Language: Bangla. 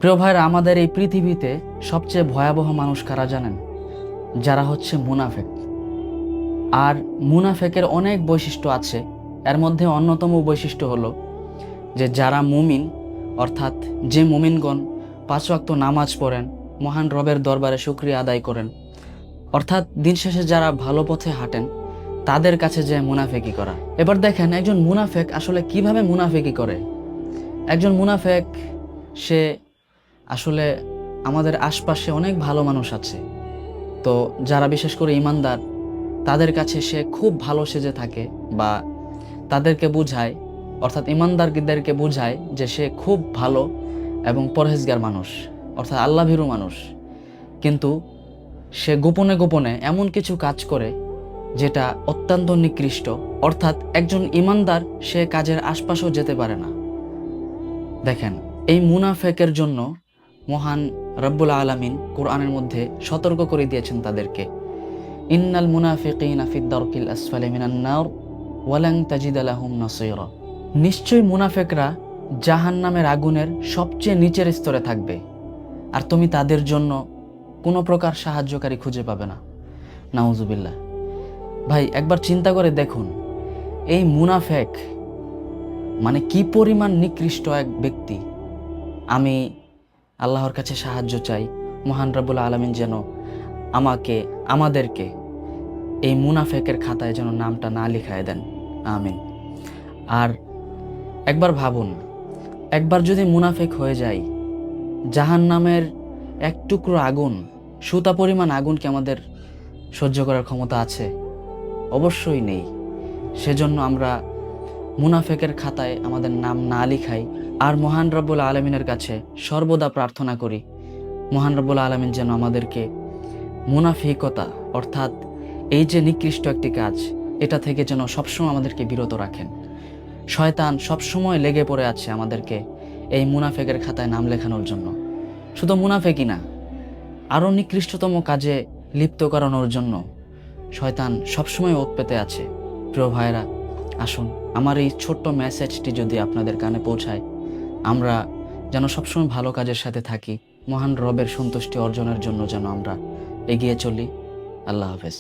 প্রিয় ভাইরা, আমাদের এই পৃথিবীতে সবচেয়ে ভয়াবহ মানুষ কারা জানেন? যারা হচ্ছে মুনাফেক। আর মুনাফেকের অনেক বৈশিষ্ট্য আছে। এর মধ্যে অন্যতম বৈশিষ্ট্য হলো যে যারা মুমিন, অর্থাৎ যে মুমিনগণ 5 ওয়াক্ত নামাজ পড়েন, মহান রবের দরবারে শুকরিয়া আদায় করেন, অর্থাৎ দিন শেষে যারা ভালো পথে হাঁটেন, তাদের কাছে যে মুনাফেকি করা। এবার দেখেন একজন মুনাফেক আসলে কিভাবে মুনাফেকি করে। একজন মুনাফেক সে আসলে আমাদের আশপাশে অনেক ভালো মানুষ আছে, তো যারা বিশেষ করে ইমানদার, তাদের কাছে সে খুব ভালো সেজে থাকে বা তাদেরকে বুঝায়, অর্থাৎ ইমানদারদেরকে বুঝায় যে সে খুব ভালো এবং পরহেজগার মানুষ, অর্থাৎ আল্লাহভীরু মানুষ। কিন্তু সে গোপনে গোপনে এমন কিছু কাজ করে যেটা অত্যন্ত নিকৃষ্ট, অর্থাৎ একজন ইমানদার সে কাজের আশপাশেও যেতে পারে না। দেখেন, এই মুনাফেকের জন্য মহান রব্বুল আলামিন কোরআনের মধ্যে সতর্ক করে দিয়েছেন তাদেরকে, ইন্নাল মুনাফিকিনা ফিদ দারকিল আসফালি মিনান নার ওয়া লান তাজিদা লাহুম নাসীরা। নিশ্চয়ই মুনাফেকরা জাহান্নামের আগুনের সবচেয়ে নিচের স্তরে থাকবে, আর তুমি তাদের জন্য কোনো প্রকার সাহায্যকারী খুঁজে পাবে না। নাউজুবিল্লাহ। ভাই, একবার চিন্তা করে দেখুন, এই মুনাফেক মানে কি পরিমাণ নিকৃষ্ট এক ব্যক্তি। আমি আল্লাহর কাছে সাহায্য চাই, মহান রব্বুল আলামিন যেন আমাদেরকে এই মুনাফেকের খাতায় যেন নামটা না লিখায় দেন, আমিন। আর একবার ভাবুন, একবার যদি মুনাফেক হয়ে যায়, জাহান্নামের এক টুকরো আগুন, সুতা পরিমাণ আগুন কি আমাদের সহ্য করার ক্ষমতা আছে? অবশ্যই নেই। সেজন্য আমরা মুনাফেকের খাতায় আমাদের নাম না লিখাই, আর মহান রব্বুল আলামিনের কাছে সর্বদা প্রার্থনা করি, মহান রব্বুল আলামিন যেন আমাদেরকে মুনাফিকতা, অর্থাৎ এই যে নিকৃষ্ট একটি কাজ, এটা থেকে যেন সবসময় আমাদেরকে বিরত রাখেন। শয়তান সবসময় লেগে পড়ে আছে আমাদেরকে এই মুনাফেকের খাতায় নাম লেখানোর জন্য। শুধু মুনাফেকই না, আরও নিকৃষ্টতম কাজে লিপ্ত করানোর জন্য শয়তান সবসময় ওত পেতে আছে। প্রিয় ভাইরা, আসুন আমার এই ছোট্ট মেসেজটি যদি আপনাদের কানে পৌঁছায়, আমরা যেন সবসময় ভালো কাজের সাথে থাকি, মহান রবের সন্তুষ্টি অর্জনের জন্য যেন আমরা এগিয়ে চলি। আল্লাহ হাফেজ।